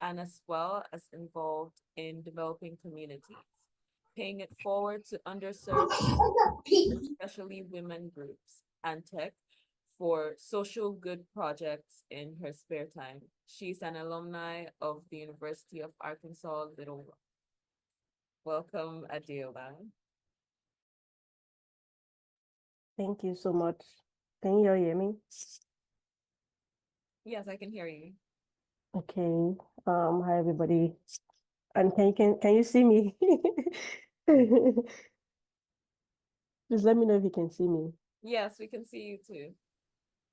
and as well as involved in developing communities, paying it forward to underserved, especially women groups and tech for social good projects in her spare time. She's an alumni of the University of Arkansas Little Rock. Welcome, Adeola. Thank you so much. Can you hear me? Yes, I can hear you. Okay. Hi everybody. And can you see me? Just let me know if you can see me. Yes, we can see you too.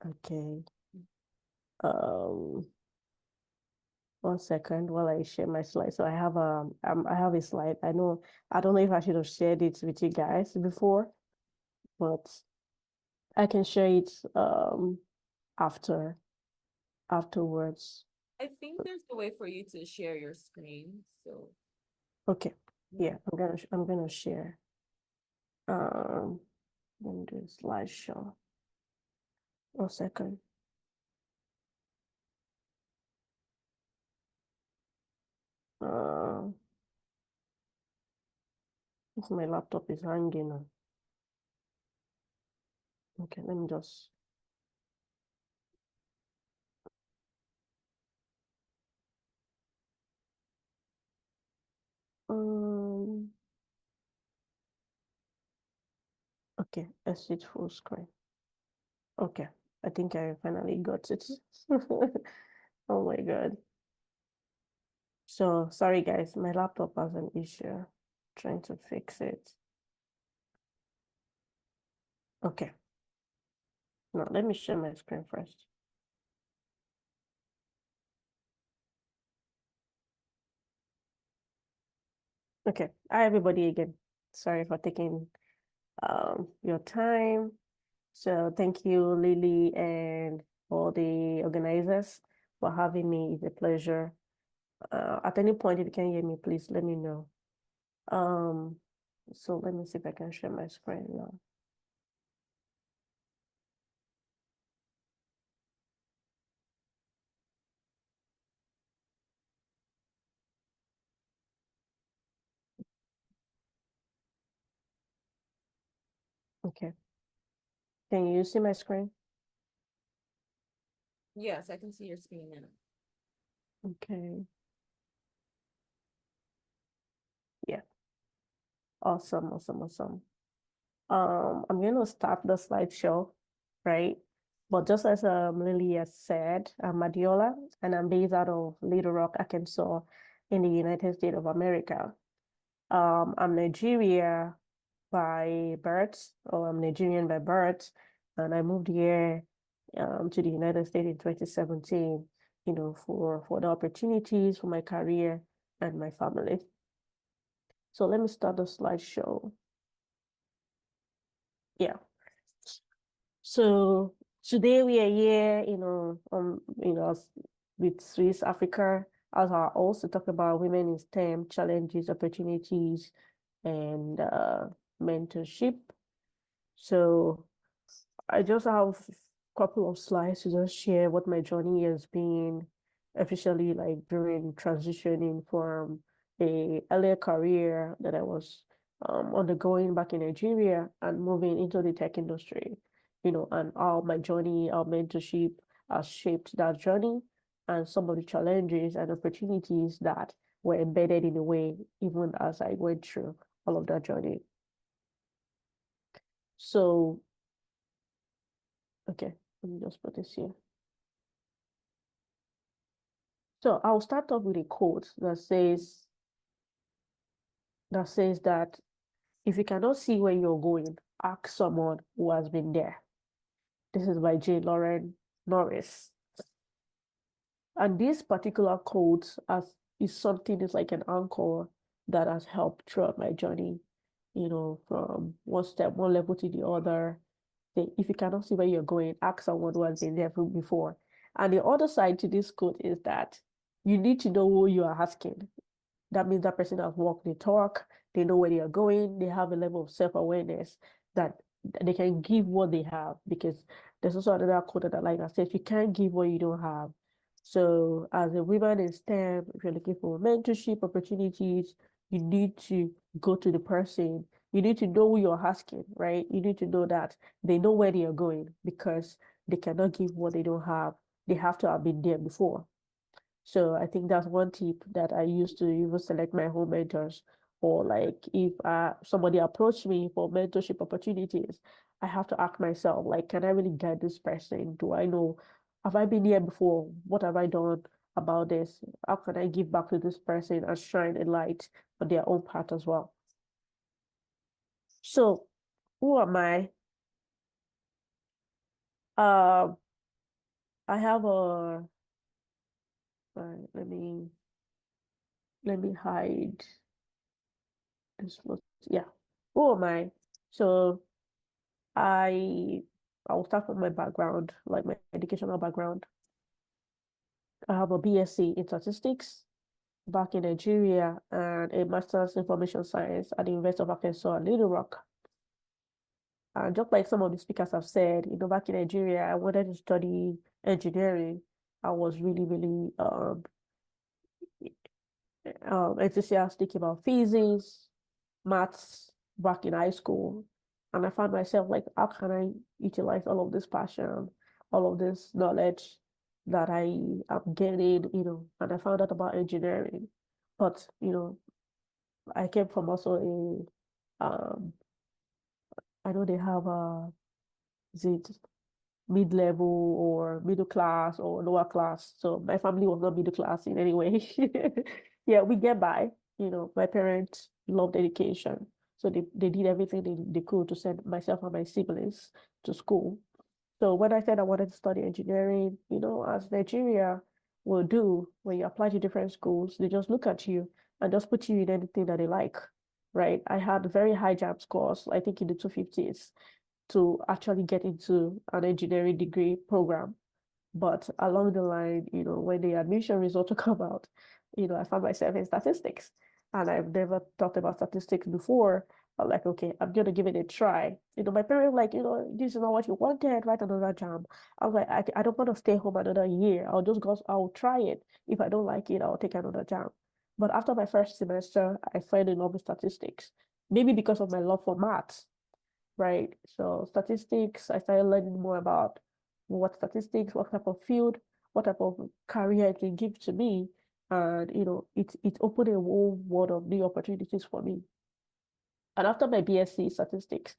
Okay. 1 second while I share my slide. So I have a slide. I don't know if I should have shared it with you guys before, but I can share it afterwards. I think there's a way for you to share your screen. So Okay. Yeah, I'm gonna share. I'm gonna do a slideshow. 1 second. If my laptop is hanging on. Okay, let me just. Okay, let's switch full screen. Okay, I think I finally got it. Oh my God. So sorry guys, my laptop has an issue. Trying to fix it. Okay. Now let me share my screen first. Okay. Hi everybody again. Sorry for taking your time. So thank you, Lily, and all the organizers for having me. It's a pleasure. At any point, if you can hear me, please let me know. So let me see if I can share my screen now. Okay. Can you see my screen? yes, I can see your screen now. Okay. Yeah. Awesome, awesome, awesome. I'm going to start the slideshow, right? But just as Lily has said, I'm Adeola, and I'm based out of Little Rock, Arkansas, in the United States of America. I'm Nigeria by birth, or I'm Nigerian by birth, and I moved here to the United States in 2017, for the opportunities for my career and my family. So let me start the slideshow. Yeah. So today we are here, with SWIS Africa as our host to talk about women in STEM challenges, opportunities, and mentorship. So I just have a couple of slides to just share what my journey has been, officially like during transitioning from a earlier career that I was undergoing back in Nigeria and moving into the tech industry, and how my journey, our mentorship has shaped that journey and some of the challenges and opportunities that were embedded in a way, even as I went through all of that journey. So, okay, let me just put this here. So I'll start off with a quote that says that if you cannot see where you're going, ask someone who has been there. This is by J. Lauren Norris. And this particular quote is something that's like an anchor that has helped throughout my journey, from one level to the other. If you cannot see where you're going, ask someone who has been there before. And the other side to this quote is that you need to know who you are asking. That means that person has walked the talk, they know where they are going, they have a level of self-awareness that they can give what they have. Because there's also another quote that I like that says, if you can't give what you don't have, So as a woman in STEM, if you're looking for mentorship opportunities, you need to go to the person. You need to know who you're asking, right? You need to know that they know where they are going because they cannot give what they don't have. They have to have been there before. So I think that's one tip that I use to even select my home mentors. Or like if somebody approached me for mentorship opportunities, I have to ask myself, like, can I really guide this person? Do I know, have I been here before? What have I done about this? How can I give back to this person and shine a light on their own path as well? So who am I? Um, I have a, let me hide this. Yeah. Who am I? So I I will start from my background, like my educational background. I have a BSc in statistics back in Nigeria and a master's in information science at the University of Arkansas at Little Rock. And just like some of the speakers have said, back in Nigeria, I wanted to study engineering. I was really, really enthusiastic about physics, maths back in high school. And I found myself like, how can I utilize all of this passion, all of this knowledge that I am gaining, and I found out about engineering. But, I came from also I know they have is it mid-level or middle class or lower class. So my family was not middle class in any way. Yeah, we get by. My parents loved education. So they did everything they could to send myself and my siblings to school. So when I said I wanted to study engineering, as Nigeria will do when you apply to different schools, they just look at you and just put you in anything that they like, right? I had very high JAMB scores, I think in the 250s, to actually get into an engineering degree program. But along the line, when the admission results will come out, I found myself in statistics. And I've never thought about statistics before. I'm like, okay, I'm gonna give it a try. My parents were like, this is not what you wanted, write another jam. I was like, I don't want to stay home another year. I'll try it. If I don't like it, I'll take another jam. But after my first semester, I fell in love with statistics. Maybe because of my love for maths, right? So statistics, I started learning more about what statistics, what type of field, what type of career it can give to me. And, it opened a whole world of new opportunities for me. And after my BSc statistics,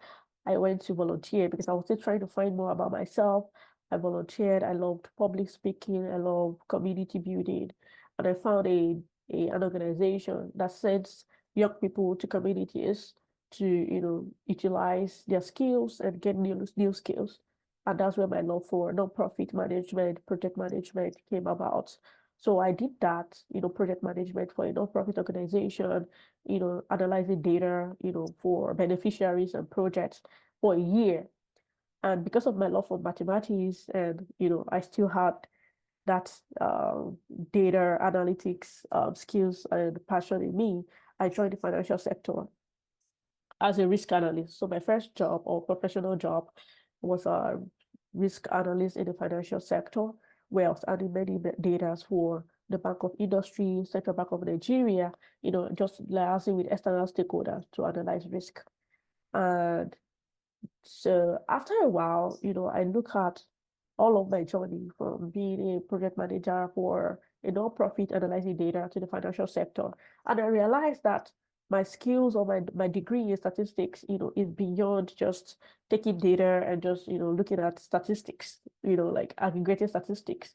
I went to volunteer because I was still trying to find more about myself. I volunteered. I loved public speaking. I love community building. And I found an organization that sends young people to communities to, utilize their skills and get new skills. And that's where my love for nonprofit management, project management came about. So I did that, project management for a nonprofit organization, analyzing data, for beneficiaries and projects for a year. And because of my love for mathematics and, I still had that data analytics skills and passion in me, I joined the financial sector as a risk analyst. So my first job or professional job was a risk analyst in the financial sector, where I was adding many data for the Bank of Industry, Central Bank of Nigeria, just liaising with external stakeholders to analyze risk. And so after a while, I look at all of my journey from being a project manager for a nonprofit analyzing data to the financial sector. And I realized that my skills or my degree in statistics, is beyond just taking data and just, looking at statistics, like aggregating statistics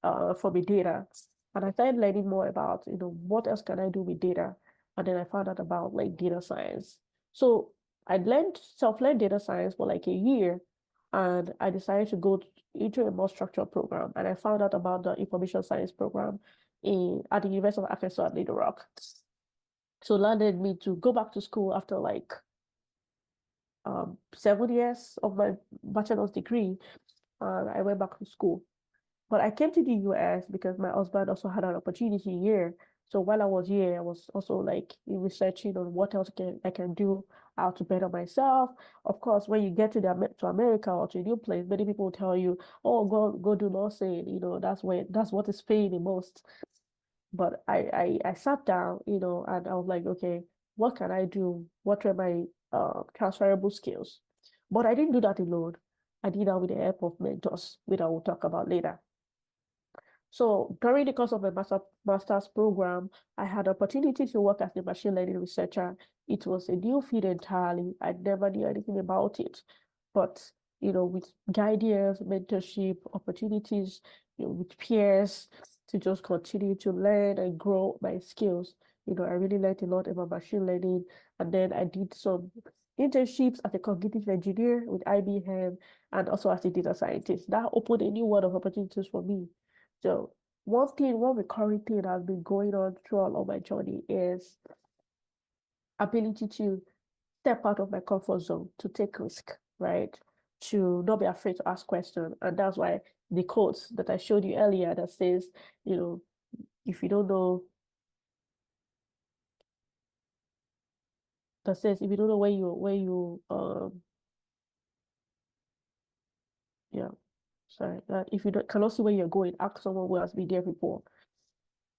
from the data. And I started learning more about, what else can I do with data? And then I found out about like data science. So I learned self-learned data science for like a year, and I decided to go into a more structured program. And I found out about the information science program at the University of Arkansas at Little Rock. So landed me to go back to school after like 7 years of my bachelor's degree. I went back to school. But I came to the US because my husband also had an opportunity here. So while I was here, I was also like researching on what else I can do how to better myself. Of course, when you get to to America or to a new place, many people will tell you, "Oh, go do nursing." That's what is paying the most. But I sat down, and I was like, okay, what can I do? What are my transferable skills? But I didn't do that alone. I did that with the help of mentors, which I will talk about later. So during the course of my master's program, I had opportunity to work as a machine learning researcher. It was a new field entirely. I never knew anything about it. But, with guidance, mentorship, opportunities, with peers to just continue to learn and grow my skills. I really learned a lot about machine learning. And then I did some internships as a cognitive engineer with IBM and also as a data scientist. That opened a new world of opportunities for me. So one recurring thing that has been going on throughout all my journey is ability to step out of my comfort zone, to take risk, right? To not be afraid to ask questions. And that's why the quotes that I showed you earlier that says, if you don't know, that says if you don't know yeah, sorry, that if you cannot see where you're going, ask someone who has been there before.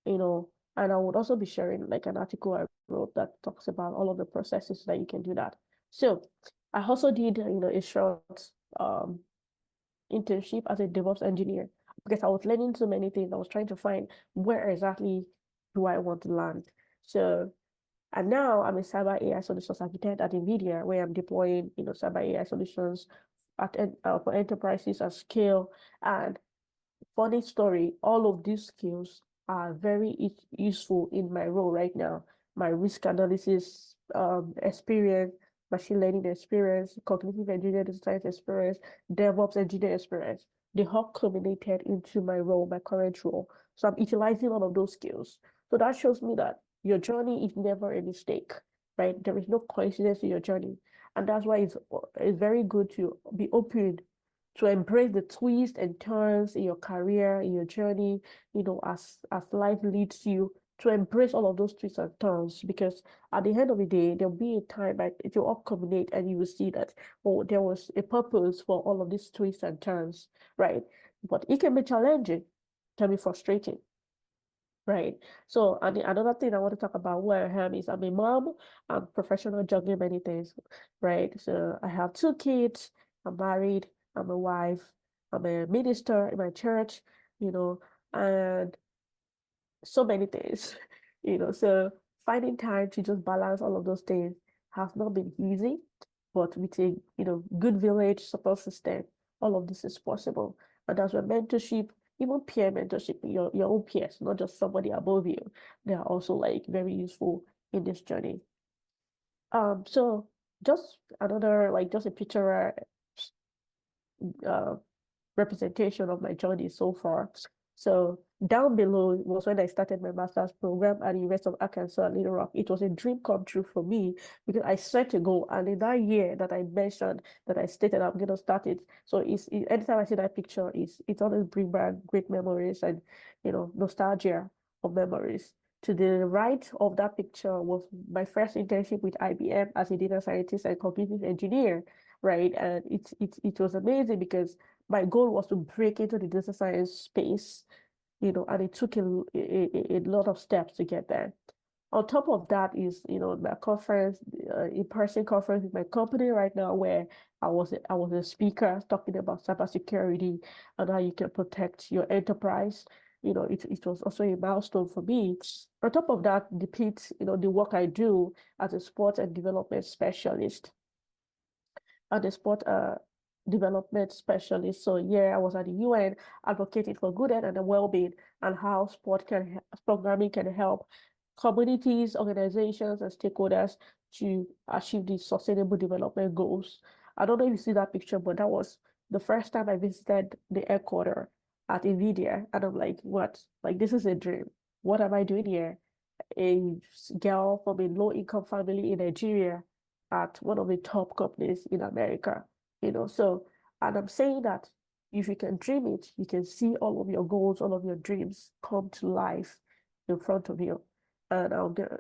you know, and I would also be sharing like an article I wrote that talks about all of the processes that you can do that. So I also did, a short um internship as a DevOps engineer because I was learning so many things. I was trying to find where exactly do I want to land. So, and now I'm a cyber AI solutions architect at NVIDIA, where I'm deploying, cyber AI solutions for enterprises at scale. And funny story, all of these skills are very useful in my role right now. My risk analysis experience, machine learning experience, cognitive engineering science experience, DevOps engineer experience. They all culminated into my role, my current role. So I'm utilizing all of those skills. So that shows me that your journey is never a mistake, right? There is no coincidence in your journey. And that's why it's very good to be open to embrace the twists and turns in your career, in your journey, as life leads you to embrace all of those twists and turns. Because at the end of the day, there'll be a time that it will all culminate and you will see that, oh, there was a purpose for all of these twists and turns, right? But it can be challenging, can be frustrating. Right. So, and another thing I want to talk about where I am is I'm a mom. I'm professional juggling many things. Right. So I have two kids. I'm married. I'm a wife. I'm a minister in my church, you know, and so many things, So finding time to just balance all of those things has not been easy, but with a, good village support system, all of this is possible. And that's where mentorship, even peer mentorship, your own peers, not just somebody above you, they are also like very useful in this journey. So just another, like just a picture, uh, representation of my journey so far. So down below was when I started my master's program at the University of Arkansas, Little Rock. It was a dream come true for me because I set a goal. And in that year that I mentioned, that I stated I'm going to start it. So anytime I see that picture, it always brings back great memories and, nostalgia of memories. To the right of that picture was my first internship with IBM as a data scientist and computing engineer, right? And it was amazing because my goal was to break into the data science space, and it took a lot of steps to get there. On top of that is, my conference, in-person conference with my company right now, where I was a speaker talking about cybersecurity and how you can protect your enterprise. It was also a milestone for me. On top of that, depicts, the work I do as a sports and development specialist and a sport development specialist. So yeah, I was at the UN advocating for good health and well-being and how programming can help communities, organizations, and stakeholders to achieve the sustainable development goals. I don't know if you see that picture, but that was the first time I visited the headquarters at NVIDIA, and I'm like, what? Like, this is a dream. What am I doing here? A girl from a low-income family in Nigeria at one of the top companies in America, So, and I'm saying that if you can dream it, you can see all of your goals, all of your dreams come to life in front of you. and I'll get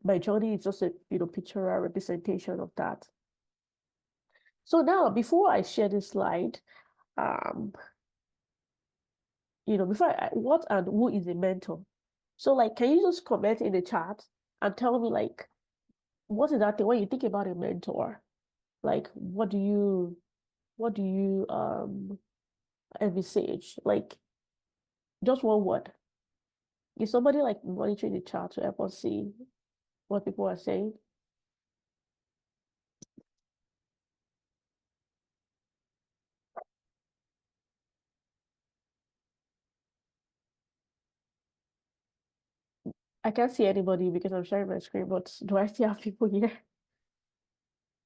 my journey is just a pictorial representation of that. So now, before I share this slide, um, what and who is a mentor? So, like, can you just comment in the chat and tell me, like, what is that thing when you think about a mentor? Like, what do you envisage? Like, just one word. Is somebody like monitoring the chat to help us see what people are saying? I can't see anybody because I'm sharing my screen, but do I still have people here?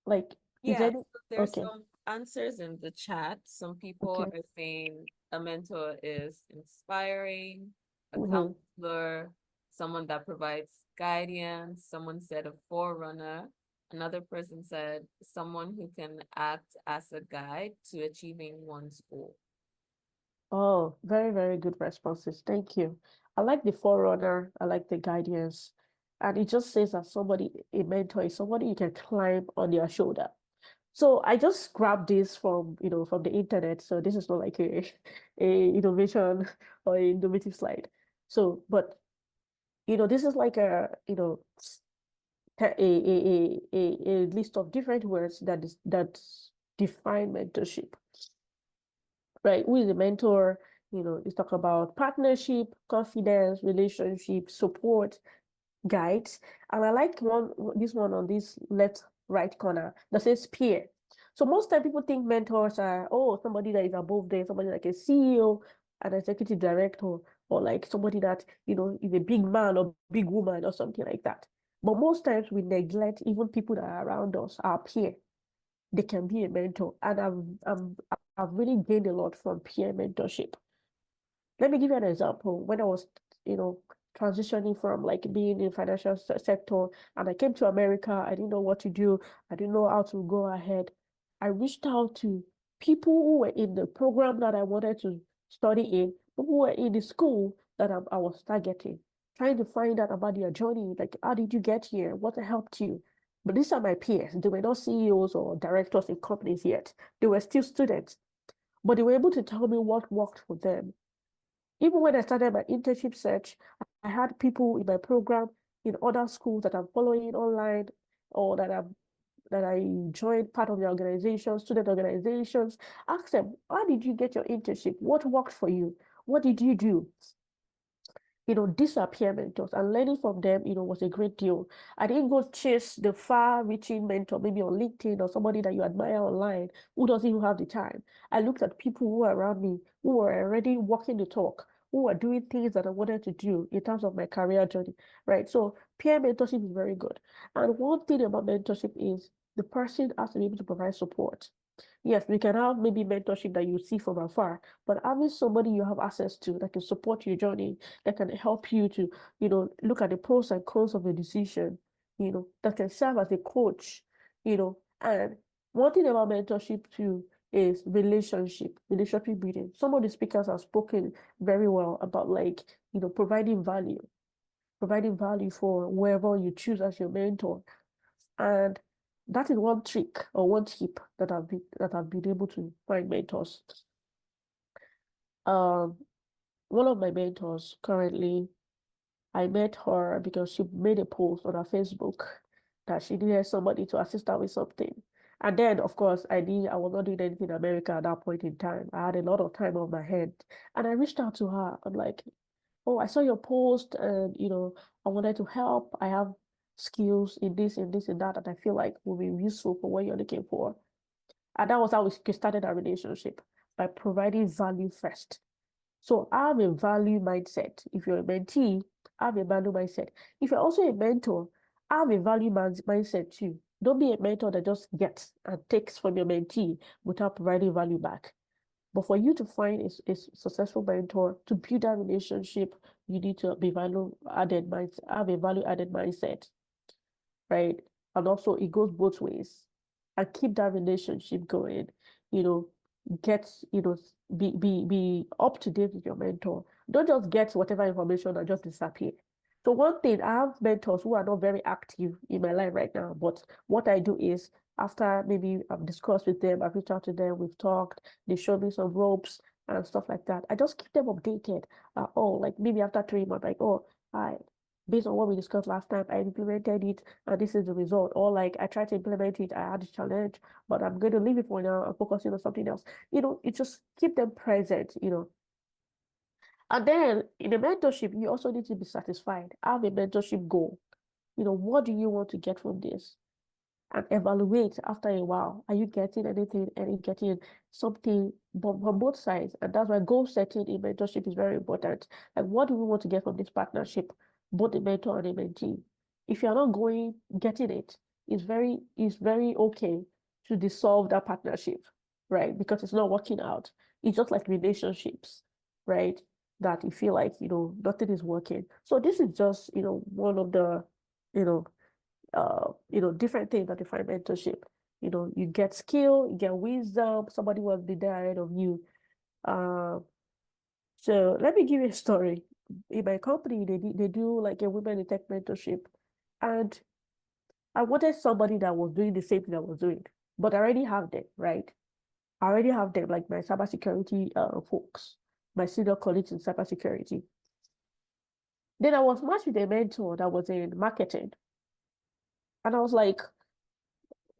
Like, is Yeah, any so there's okay, some answers in the chat. Some people okay. are saying a mentor is inspiring, a Mm-hmm. counselor, someone that provides guidance. Someone said a forerunner. Another person said someone who can act as a guide to achieving one's goal. Oh, very, very good responses. Thank you. I like the forerunner. I like the guidance. And it just says that a mentor is somebody you can climb on their shoulder. So I just grabbed this from the internet. So this is not like a innovation or a innovative slide. So, but this is like a list of different words that define mentorship, right? Who is a mentor? It's talk about partnership, confidence, relationship, support, guides. And I like this one on this left right corner that says peer. So most time people think mentors are, oh, somebody that is above them, somebody like a CEO, an executive director, or like somebody that, is a big man or big woman or something like that. But most times we neglect even people that are around us, our peer. They can be a mentor. And I've really gained a lot from peer mentorship. Let me give you an example. When I was, you know, transitioning from like being in financial sector and I came to America, I didn't know what to do. I didn't know how to go ahead. I reached out to people who were in the program that I wanted to study in, people who were in the school that I was targeting, trying to find out about their journey. Like, how did you get here? What helped you? But these are my peers. They were not CEOs or directors in companies yet. They were still students, but they were able to tell me what worked for them. Even when I started my internship search, I had people in my program in other schools that I'm following online or that I joined part of the organization, student organizations. Ask them, how did you get your internship? What worked for you? What did you do? Disappear mentors and learning from them, was a great deal. I didn't go chase the far-reaching mentor, maybe on LinkedIn or somebody that you admire online who doesn't even have the time. I looked at people who were around me, who were already walking the talk, who were doing things that I wanted to do in terms of my career journey, right? So peer mentorship is very good. And one thing about mentorship is the person has to be able to provide support. Yes, we can have maybe mentorship that you see from afar, but having somebody you have access to that can support your journey, that can help you to, look at the pros and cons of a decision, that can serve as a coach, and one thing about mentorship too is relationship building. Some of the speakers have spoken very well about like, providing value for whoever you choose as your mentor. And that is one trick or one tip that I've been able to find mentors. Um, One of my mentors currently, I met her because she made a post on her Facebook that she needed somebody to assist her with something. And then, of course, I was not doing anything in America at that point in time. I had a lot of time on my hand. And I reached out to her. I'm like, oh, I saw your post and, I wanted to help. I have skills in this and this and that that I feel like will be useful for what you're looking for. And that was how we started our relationship by providing value first. So I have a value mindset. If you're a mentee, I have a value mindset. If you're also a mentor, I have a value mindset too. Don't be a mentor that just gets and takes from your mentee without providing value back. But for you to find a successful mentor, to build that relationship, you need to be have a value added mindset, right? And also it goes both ways. And keep that relationship going, you know, get, be up to date with your mentor. Don't just get whatever information and just disappear. So one thing, I have mentors who are not very active in my life right now, but what I do is after maybe I've discussed with them, I've reached out to them, we've talked, they show me some ropes and stuff like that. I just keep them updated. Oh, like maybe after 3 months, like, oh, I based on what we discussed last time, I implemented it and this is the result. Or like I tried to implement it, I had a challenge, but I'm going to leave it for now and focusing on something else. It just keep them present. And then in a mentorship, you also need to be satisfied. Have a mentorship goal. What do you want to get from this? And evaluate after a while. Are you getting anything and you getting something from both sides? And that's why goal setting in mentorship is very important. Like, what do we want to get from this partnership, both the mentor and the mentee? If you're not getting it, it's very okay to dissolve that partnership, right? Because it's not working out. It's just like relationships, right? That you feel like, nothing is working. So this is just, one of the, you know, different things that define mentorship. You get skill, you get wisdom, somebody will be there ahead of you. Uh, so let me give you a story. In my company, they do like a women in tech mentorship. And I wanted somebody that was doing the same thing I was doing, but I already have them, right? I already have them, like my cybersecurity folks, my senior colleagues in cybersecurity. Then I was matched with a mentor that was in marketing. And I was like,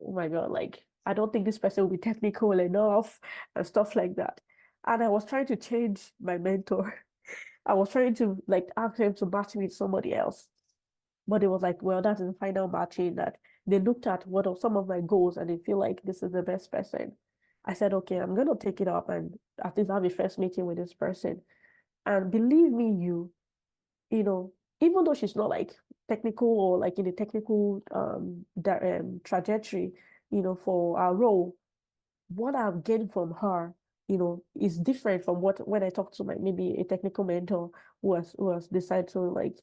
oh my God, like, I don't think this person will be technical enough and stuff like that. And I was trying to change my mentor. I was trying to like ask him to match me with somebody else. But it was like, well, that's the final matching that they looked at what are some of my goals and they feel like this is the best person. I said, okay, I'm gonna take it up and at least have a first meeting with this person. And believe me, you know, even though she's not like technical or like in the technical trajectory, for our role, what I've gained from her, is different from what when I talk to my maybe a technical mentor who has decided to like,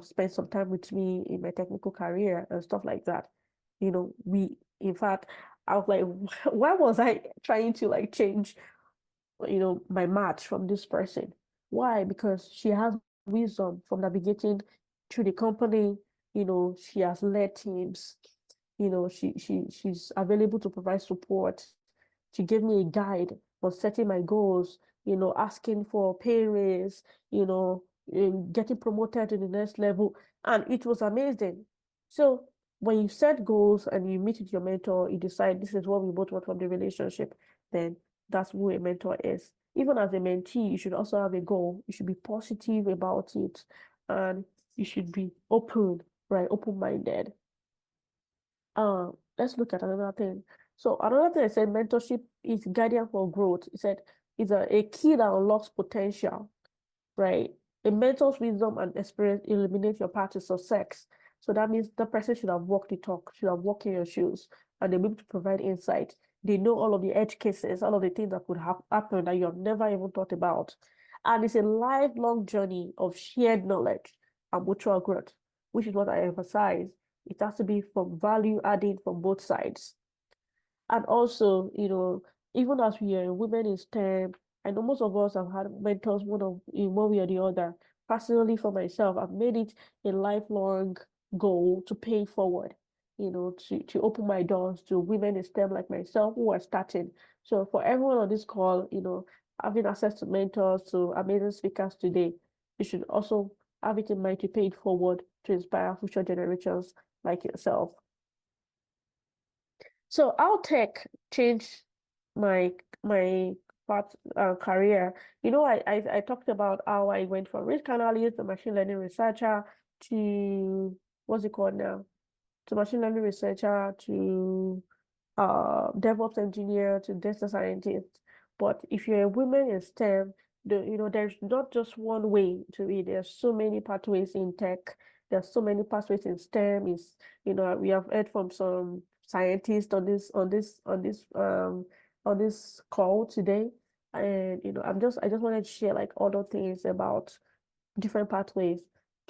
spend some time with me in my technical career and stuff like that. We in fact, I was like, why was I trying to like change, my match from this person? Why? Because she has wisdom from navigating through the company. She has led teams. She's available to provide support. She gave me a guide for setting my goals, asking for pay raise, getting promoted to the next level. And it was amazing. So when you set goals and you meet with your mentor, you decide this is what we both want from the relationship, then that's who a mentor is. Even as a mentee, you should also have a goal. You should be positive about it and you should be open, right? Open-minded. Let's look at another thing. So another thing I said, mentorship is guidance for growth. It said it's a key that unlocks potential, right? A mentor's wisdom and experience eliminate your path to success. So that means the person should have walked the talk, should have walked in your shoes, and they're able to provide insight. They know all of the edge cases, all of the things that could happen that you have never even thought about. And it's a lifelong journey of shared knowledge and mutual growth, which is what I emphasize. It has to be from value adding from both sides. And also, even as we are women in STEM, I know most of us have had mentors in one way or the other. Personally, for myself, I've made it a lifelong goal to pay forward, to open my doors to women in STEM like myself who are starting. So for everyone on this call, having access to mentors, to amazing speakers today, you should also have it in mind to pay it forward to inspire future generations like yourself. So how tech changed my path career. I talked about how I went from risk analyst to machine learning researcher to what's it called now? To machine learning researcher to DevOps engineer to data scientist. But if you're a woman in STEM, there's not just one way to it. There's so many pathways in tech. There's so many pathways in STEM. We have heard from some scientists on this call today. And I just wanted to share like other things about different pathways.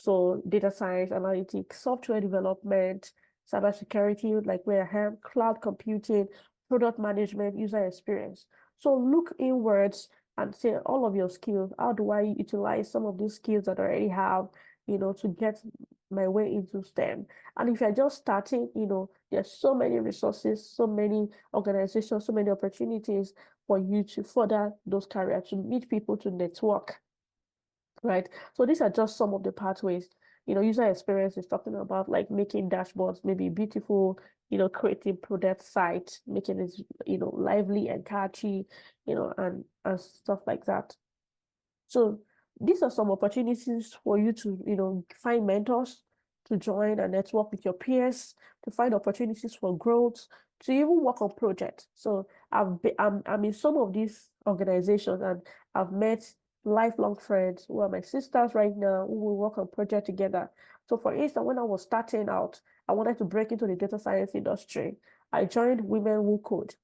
So data science, analytics, software development, cybersecurity, like where I have cloud computing, product management, user experience. So look inwards and say all of your skills. How do I utilize some of these skills that I already have to get my way into STEM. And if you're just starting, there's so many resources, so many organizations, so many opportunities for you to further those careers, to meet people, to network, right? So these are just some of the pathways. User experience is talking about like making dashboards, maybe beautiful, creating product sites, making it, lively and catchy, and stuff like that. So these are some opportunities for you to, find mentors, to join and network with your peers, to find opportunities for growth, to even work on projects. So I'm in some of these organizations, and I've met lifelong friends who are my sisters right now, who will work on project together. So for instance, when I was starting out, I wanted to break into the data science industry. I joined Women Who Code.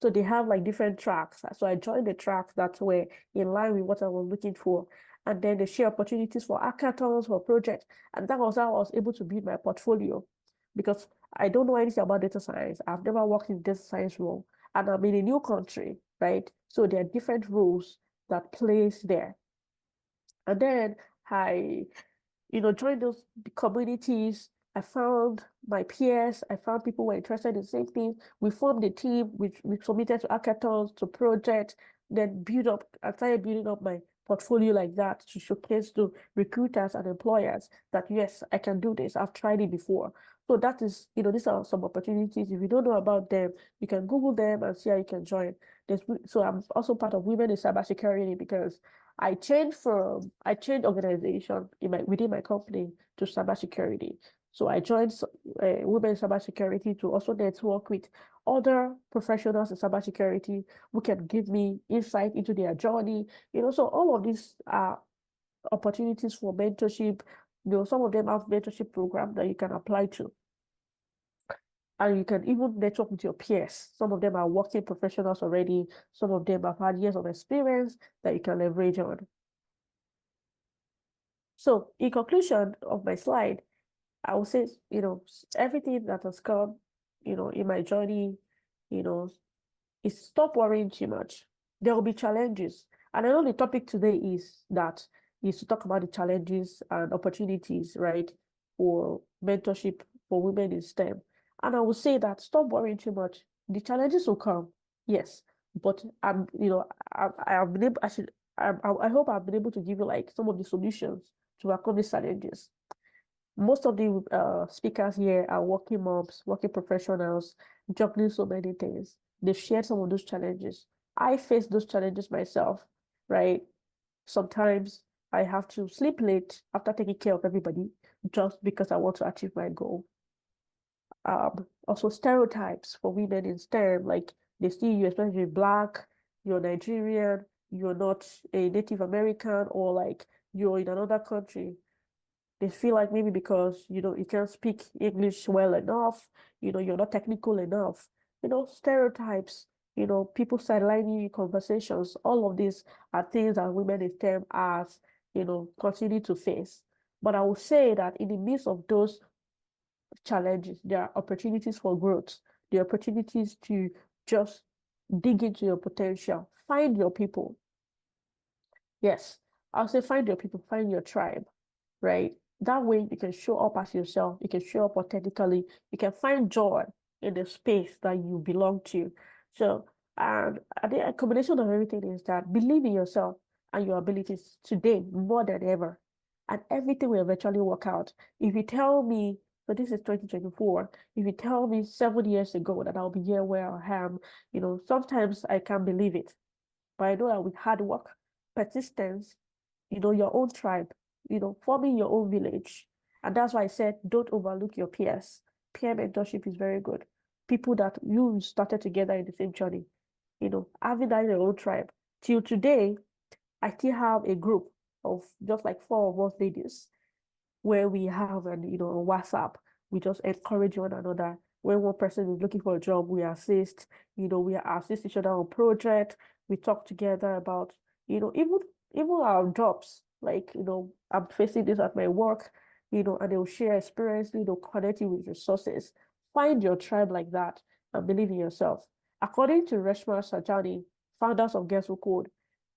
So they have like different tracks. So I joined the tracks that were in line with what I was looking for. And then they share opportunities for hackathons, for projects. And that was how I was able to build my portfolio, because I don't know anything about data science. I've never worked in data science role. And I'm in a new country, right? So there are different roles that plays there. And then I join those communities. I found my peers. I found people who were interested in the same thing. We formed a team. We submitted to hackathons, to projects, then I started building up my portfolio like that to showcase to recruiters and employers that, yes, I can do this. I've tried it before. So that is, these are some opportunities. If you don't know about them, you can Google them and see how you can join. So I'm also part of Women in Cybersecurity, because I changed organization within my company to cybersecurity. So I joined Women in Cybersecurity to also network with other professionals in cybersecurity who can give me insight into their journey. So all of these are opportunities for mentorship. Some of them have mentorship programs that you can apply to. And you can even network with your peers. Some of them are working professionals already. Some of them have had years of experience that you can leverage on. So in conclusion of my slide, I would say, everything that has come, in my journey, you know, is stop worrying too much. There will be challenges. And I know the topic today is to talk about the challenges and opportunities, right, for mentorship for women in STEM. And I would say that stop worrying too much. The challenges will come, yes, but I have been able, I hope I've been able to give you like some of the solutions to overcome these challenges. Most of the speakers here are working moms, working professionals, juggling so many things. They've shared some of those challenges. I face those challenges myself, right? Sometimes I have to sleep late after taking care of everybody just because I want to achieve my goal. Also stereotypes for women in STEM, like they see you, especially Black, you're Nigerian, you're not a Native American, or like you're in another country. They feel like maybe because you can't speak English well enough, you're not technical enough. Stereotypes, people sidelining you conversations. All of these are things that women in STEM as continue to face. But I would say that in the midst of those challenges, there are opportunities for growth. There are opportunities to just dig into your potential, find your people. Yes, I'll say find your people, find your tribe, right? That way you can show up as yourself, you can show up authentically, you can find joy in the space that you belong to. So, and I think a combination of everything is that believe in yourself and your abilities today more than ever, and everything will eventually work out. If you tell me, so this is 2024, if you tell me 7 years ago that I'll be here where I am, sometimes I can't believe it. But I know that with hard work, persistence, your own tribe, forming your own village. And that's why I said, don't overlook your peers. Peer mentorship is very good. People that you started together in the same journey, having that in your own tribe. Till today, I still have a group of just like four of us ladies where we have on WhatsApp, we just encourage one another. When one person is looking for a job, we assist, we assist each other on project. We talk together about, even our jobs. Like, I'm facing this at my work, and they'll share experience, connect you with resources. Find your tribe like that and believe in yourself. According to Reshma Sajani, founders of Guess Who Code,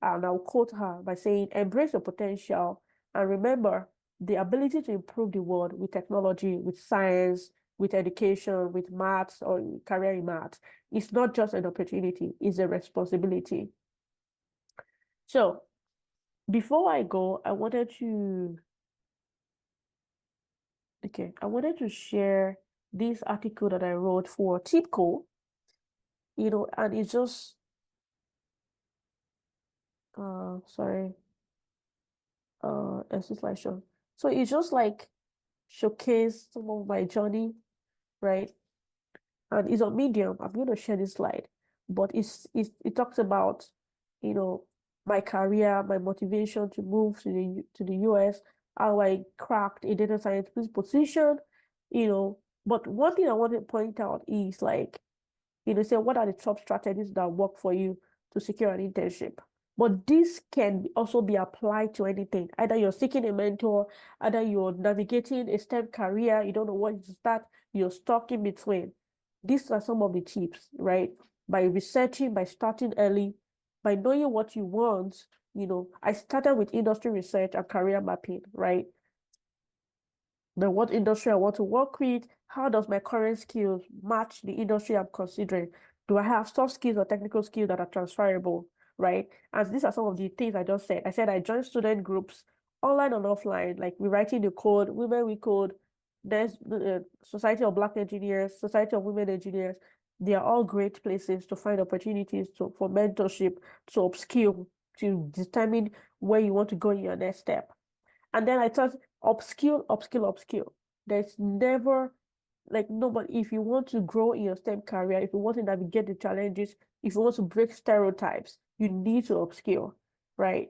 and I'll quote her by saying, embrace your potential and remember, the ability to improve the world with technology, with science, with education, with maths or career in maths. It's not just an opportunity, it's a responsibility. So before I go, I wanted to share this article that I wrote for TIPCO, and it's just sorry, it's just like show. So it's just like showcase some of my journey, right? And it's on Medium. I'm going to share this slide, but it talks about, you know, my career, my motivation to move to the US, how I cracked a data scientist position, But one thing I want to point out is like, say what are the top strategies that work for you to secure an internship? But this can also be applied to anything. Either you're seeking a mentor, either you're navigating a STEM career, you don't know what to start, you're stuck in between. These are some of the tips, right? By researching, by starting early, by knowing what you want, I started with industry research and career mapping, right? Then what industry I want to work with, how does my current skills match the industry I'm considering? Do I have soft skills or technical skills that are transferable, right? And these are some of the things I just said. I said I joined student groups, online and offline, like rewriting the code, Women We Code, there's the Society of Black Engineers, Society of Women Engineers. They are all great places to find opportunities for mentorship, to upskill, to determine where you want to go in your next step. And then I thought upskill, upskill, upskill. There's never like nobody, if you want to grow in your STEM career, if you want to navigate the challenges, if you want to break stereotypes, you need to upskill, right?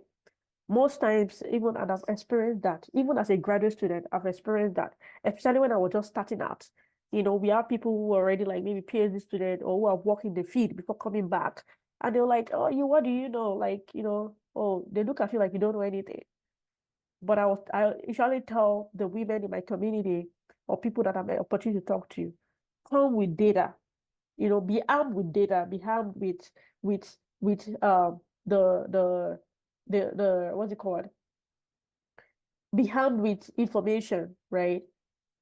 Most times, even and I've experienced that, even as a graduate student, I've experienced that, especially when I was just starting out. We have people who are already like maybe PhD student or who have worked in the field before coming back. And they're like, oh, what do you know? Like, oh, they look at you like you don't know anything. But I usually tell the women in my community or people that have an opportunity to talk to, come with data. Be armed with data, be armed with the what's it called? Be armed with information, right?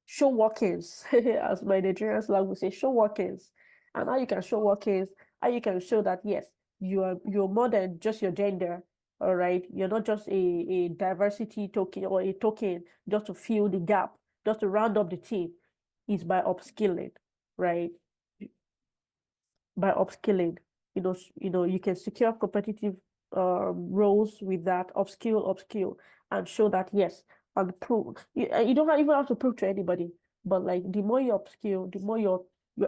Show workings, as my Nigerian slang would say, show workings. And how you can show workings, how you can show that yes, you're more than just your gender. All right, you're not just a diversity token or a token just to fill the gap, just to round up the team. Is by upskilling, right? By upskilling, you can secure competitive roles with that upskill, and show that yes, and prove you don't even have to prove to anybody, but like the more you upskill, the more your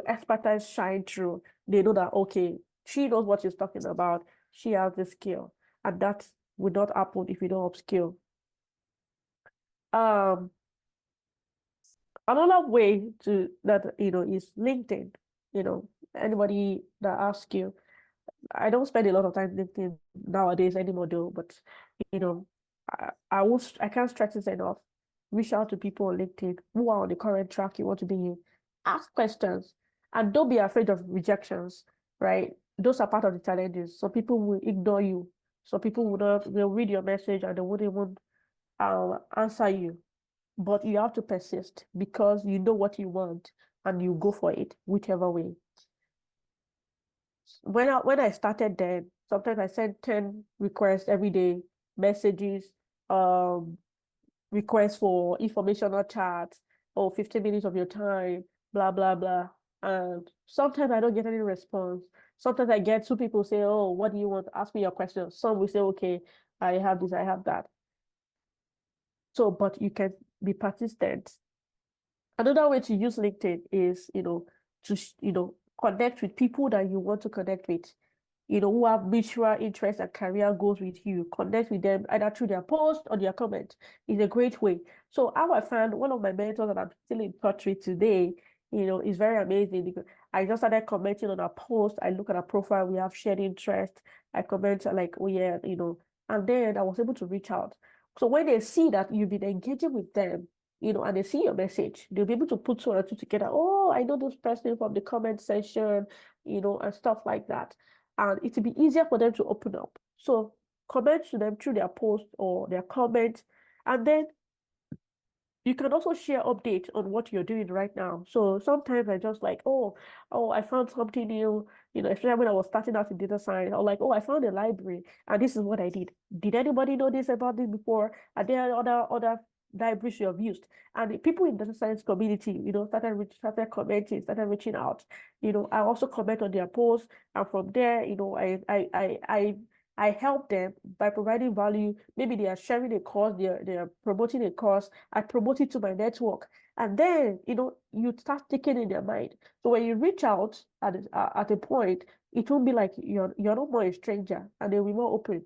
expertise shine through. They know that okay, she knows what she's talking about, she has the skill, and that would not happen if you don't upskill. Another way to that is LinkedIn. Anybody that asks you, I don't spend a lot of time LinkedIn nowadays anymore though, but you know, I can't stress this enough. Reach out to people on LinkedIn who are on the current track you want to be in. Ask questions and don't be afraid of rejections, right? Those are part of the challenges. Some people will ignore you. Some people will not, they'll read your message and they won't even answer you. But you have to persist because you know what you want and you go for it, whichever way. When I started then, sometimes I sent 10 requests every day, messages, um, requests for informational chats, or 15 minutes of your time, blah, blah, blah. And sometimes I don't get any response. Sometimes I get two people say, oh, what do you want? Ask me your question. Some will say, okay, I have this, I have that. So, but you can be persistent. Another way to use LinkedIn is, to connect with people that you want to connect with, who have mutual interests and career goals with you. Connect with them either through their post or their comment. It's a great way. So how I found one of my mentors that I'm still in touch with today, is very amazing because I just started commenting on a post. I look at a profile, we have shared interest. I comment like, oh yeah, and then I was able to reach out. So when they see that you've been engaging with them, and they see your message, they'll be able to put two and two together. Oh, I know this person from the comment section, and stuff like that. And it will be easier for them to open up. So comment to them through their post or their comment, and then You can also share updates on what you're doing right now. So sometimes I just like, I found something new, especially when I was starting out in data science. I was like, oh, I found a library and this is what I did. Did anybody know this about this before? Are there other libraries you have used? And the people in data science community, started commenting, started reaching out. I also comment on their posts, and from there, I help them by providing value. Maybe they are sharing a course, they are promoting a course. I promote it to my network. And then, you start thinking in their mind. So when you reach out at a point, it won't be like you're no more a stranger, and they'll be more open.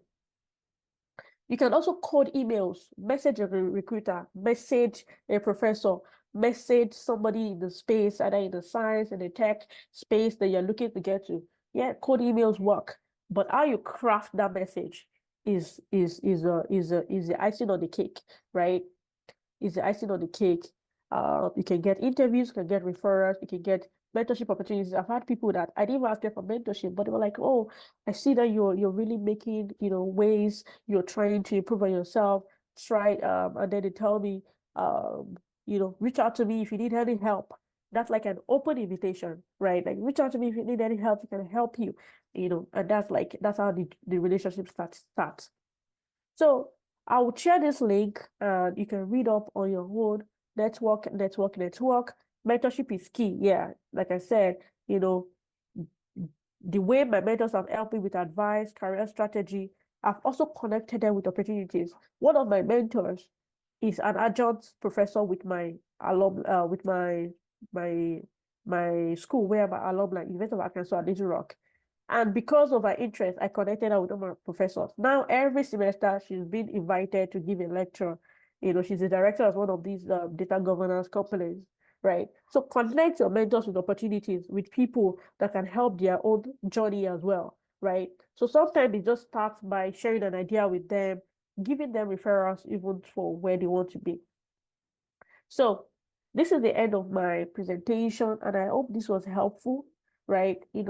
You can also code emails, message a recruiter, message a professor, message somebody in the space, either in the science and the tech space that you're looking to get to. Yeah, code emails work, but how you craft that message is the icing on the cake, right? Is the icing on the cake. You can get interviews, you can get referrals, you can get mentorship opportunities. I've had people that I didn't even ask them for mentorship, but they were like, "Oh, I see that you're really making, ways, you're trying to improve on yourself. Try and then they tell me, reach out to me if you need any help." That's like an open invitation, right? Like reach out to me if you need any help, we can help you, and that's how the relationship starts. So I will share this link and you can read up on your own. Network, network, network. Mentorship is key. Yeah, like I said, you know, the way my mentors have helped me with advice, career strategy, I've also connected them with opportunities. One of my mentors is an adjunct professor with with my my school where my alumni, University of Arkansas at Little Rock. And because of her interest, I connected her with all my professors. Now, every semester, she's been invited to give a lecture. She's a director of one of these data governance companies, right? So connect your mentors with opportunities, with people that can help their own journey as well, right? So sometimes it just starts by sharing an idea with them, giving them referrals even for where they want to be. So this is the end of my presentation, and I hope this was helpful, right? I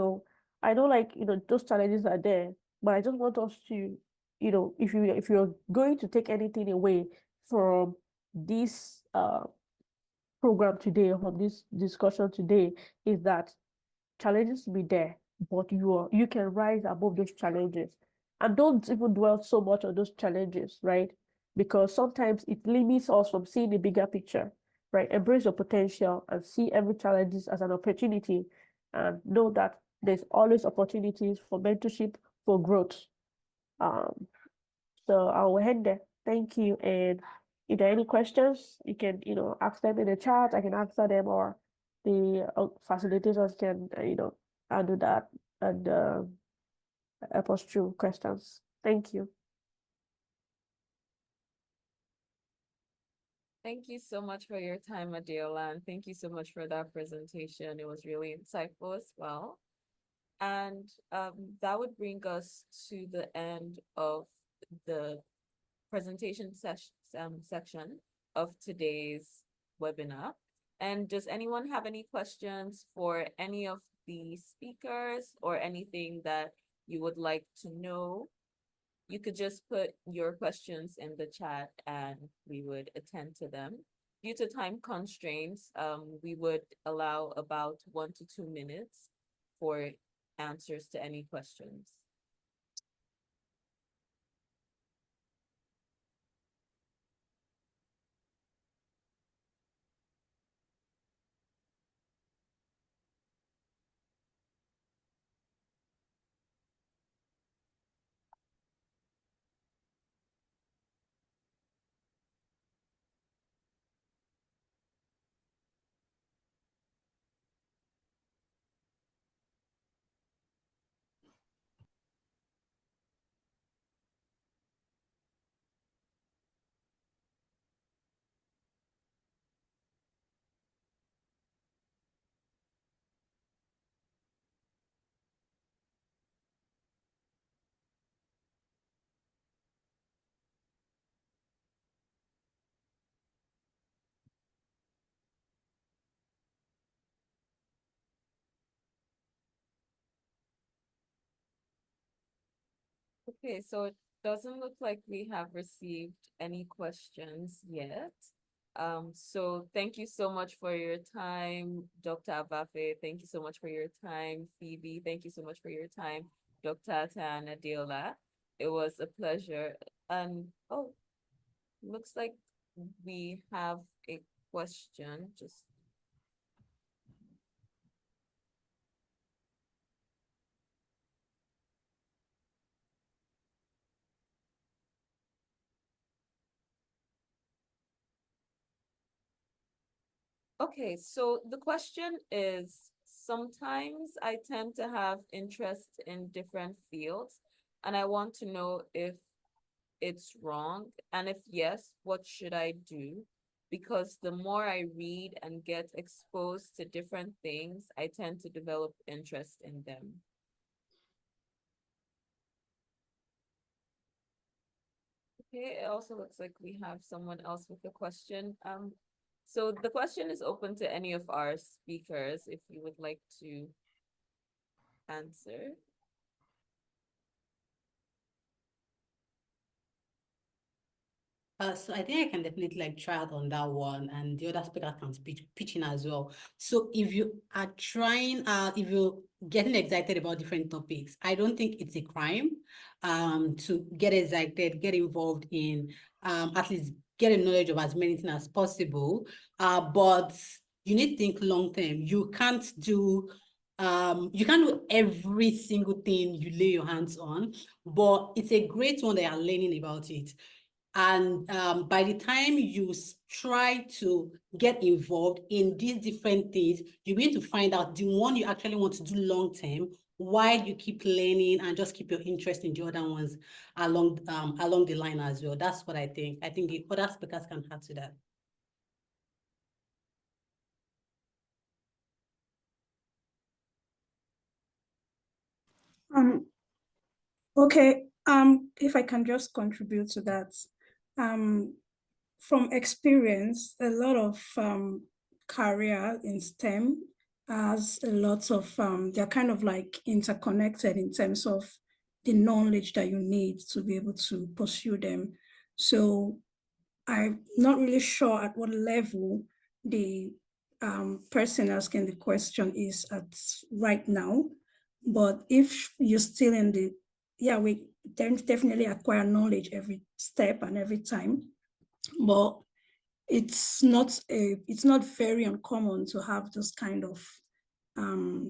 know like, those challenges are there, but I just want us to, if you're going to take anything away from this program today, from this discussion today, is that challenges will be there, but you can rise above those challenges. And don't even dwell so much on those challenges, right? Because sometimes it limits us from seeing the bigger picture, right? Embrace your potential and see every challenge as an opportunity, and know that there's always opportunities for mentorship, for growth. Um, so I'll end there. Thank you. And if there are any questions, you can, ask them in the chat. I can answer them, or the facilitators can, handle that and help us through questions. Thank you. Thank you so much for your time, Adeola, and thank you so much for that presentation. It was really insightful as well. And that would bring us to the end of the presentation section of today's webinar. And does anyone have any questions for any of the speakers or anything that you would like to know? You could just put your questions in the chat and we would attend to them. Due to time constraints, we would allow about 1 to 2 minutes for answers to any questions. Okay, so it doesn't look like we have received any questions yet. So thank you so much for your time, Dr. Abafe. Thank you so much for your time, Phoebe. Thank you so much for your time, Dr. Tan Adeola. It was a pleasure. And oh, looks like we have a question. Just okay, so the question is, sometimes I tend to have interest in different fields, and I want to know if it's wrong, and if yes, what should I do? Because the more I read and get exposed to different things, I tend to develop interest in them. Okay, it also looks like we have someone else with a question. So the question is open to any of our speakers if you would like to answer. So I think I can definitely like try out on that one, and the other speaker can pitch in as well. So if you are trying, if you're getting excited about different topics, I don't think it's a crime to get excited, get involved in at least get a knowledge of as many things as possible. But you need to think long term. You can't do every single thing you lay your hands on, but it's a great one that you're learning about it. And by the time you try to get involved in these different things, you're going to find out the one you actually want to do long term, while you keep learning and just keep your interest in the other ones along the line as well. That's what I think. I think the other speakers can add to that. Okay, if I can just contribute to that. From experience, a lot of career in STEM has a lot of, they're kind of like interconnected in terms of the knowledge that you need to be able to pursue them. So I'm not really sure at what level the person asking the question is at right now. But if you're still in the, yeah, we definitely acquire knowledge every step and every time. But it's not very uncommon to have this kind of,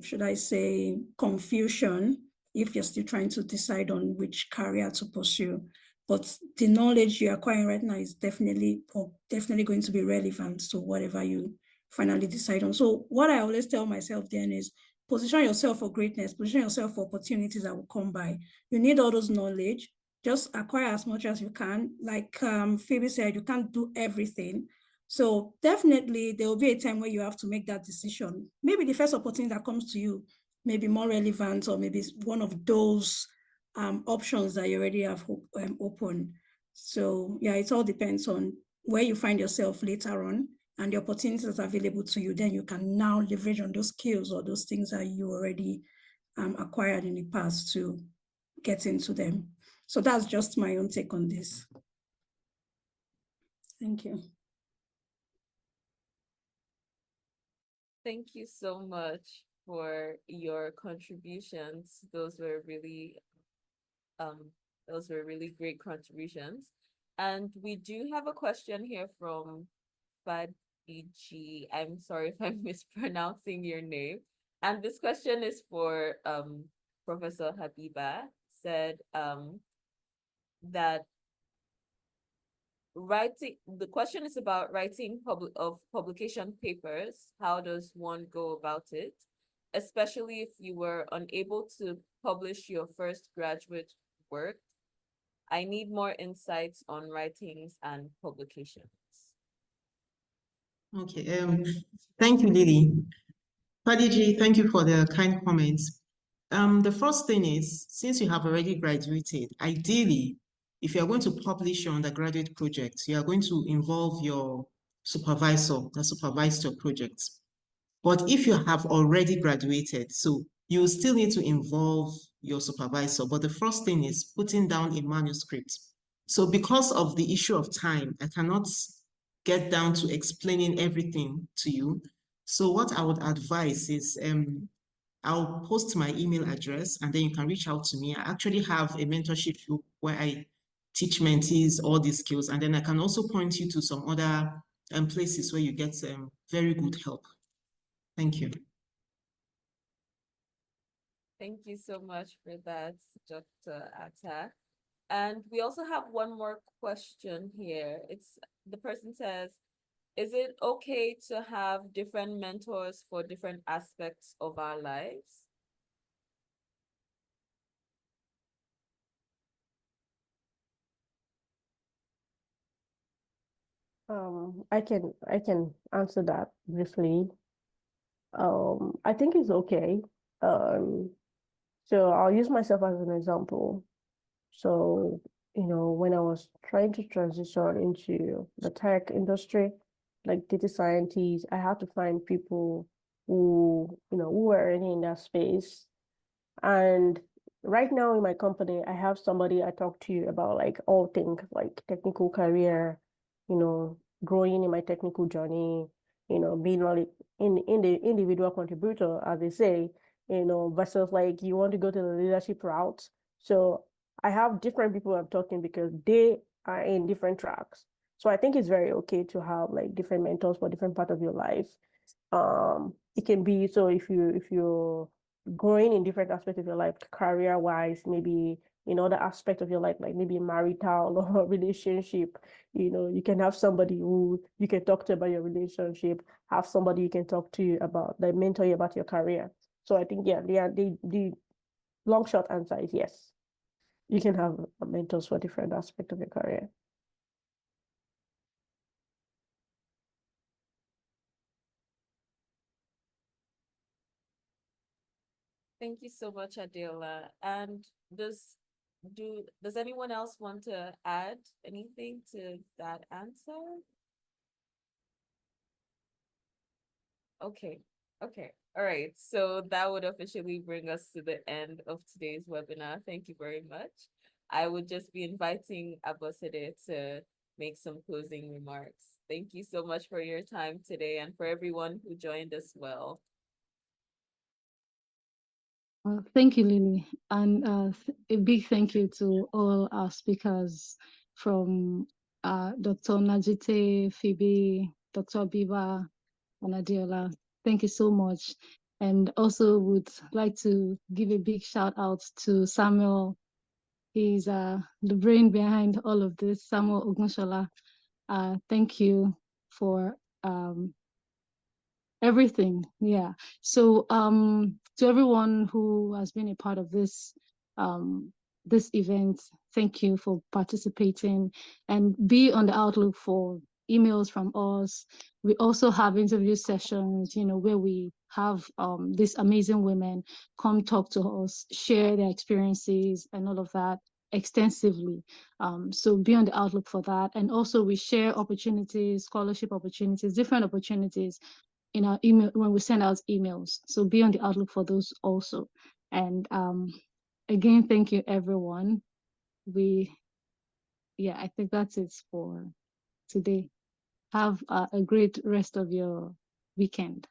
should I say, confusion if you're still trying to decide on which career to pursue. But the knowledge you're acquiring right now is definitely going to be relevant to whatever you finally decide on. So what I always tell myself then is position yourself for greatness, position yourself for opportunities that will come by. You need all those knowledge. Just acquire as much as you can. Like Phoebe said, you can't do everything. So definitely there will be a time where you have to make that decision. Maybe the first opportunity that comes to you may be more relevant, or maybe it's one of those options that you already have open. So yeah, it all depends on where you find yourself later on and the opportunities available to you. Then you can now leverage on those skills or those things that you already acquired in the past to get into them. So that's just my own take on this. Thank you. Thank you so much for your contributions. Those were really great contributions. And we do have a question here from Fadiji. I'm sorry if I'm mispronouncing your name. And this question is for Professor Habiba. Said that the question is about writing publication papers. How does one go about it? Especially if you were unable to publish your first graduate work. I need more insights on writings and publications. Okay, thank you, Lily. Padiji, thank you for the kind comments. The first thing is, since you have already graduated, ideally, if you're going to publish your undergraduate project, you are going to involve your supervisor that supervised your project. But if you have already graduated, so you still need to involve your supervisor. But the first thing is putting down a manuscript. So because of the issue of time, I cannot get down to explaining everything to you. So what I would advise is I'll post my email address and then you can reach out to me. I actually have a mentorship group where I teach mentees all these skills, and then I can also point you to some other places where you get very good help. Thank you. Thank you so much for that, Dr. Atta. And we also have one more question here. The person says, is it okay to have different mentors for different aspects of our lives? I can answer that briefly. I think it's okay. So I'll use myself as an example. So, when I was trying to transition into the tech industry, like data scientists, I had to find people who were already in that space. And right now in my company, I have somebody I talk to about like all things like technical career, growing in my technical journey, being like in the individual contributor, as they say, versus like you want to go to the leadership route. So I have different people I'm talking because they are in different tracks. So I think it's very okay to have like different mentors for different part of your life. It can be so if you're growing in different aspects of your life, career wise, maybe in other aspect of your life, like maybe marital or relationship, you can have somebody who you can talk to about your relationship, have somebody you can talk to about, like mentor you about your career. So I think, yeah, the long short answer is yes. You can have mentors for different aspects of your career. Thank you so much, Adeola. And does anyone else want to add anything to that answer? Okay. Okay. All right. So that would officially bring us to the end of today's webinar. Thank you very much. I would just be inviting Abosede to make some closing remarks. Thank you so much for your time today and for everyone who joined us well. Thank you, Lily. And a big thank you to all our speakers from Dr. Najite, Phoebe, Dr. Biba, and Adeola. Thank you so much. And also would like to give a big shout out to Samuel. He's the brain behind all of this, Samuel Ogunshola. Thank you for everything. Yeah. So to everyone who has been a part of this event, thank you for participating, and be on the outlook for emails from us. We also have interview sessions, where we have these amazing women come talk to us, share their experiences and all of that extensively. So be on the outlook for that. And also we share opportunities, scholarship opportunities, different opportunities in our email when we send out emails. So be on the outlook for those also. And again, thank you everyone. I think that's it for today. Have a great rest of your weekend.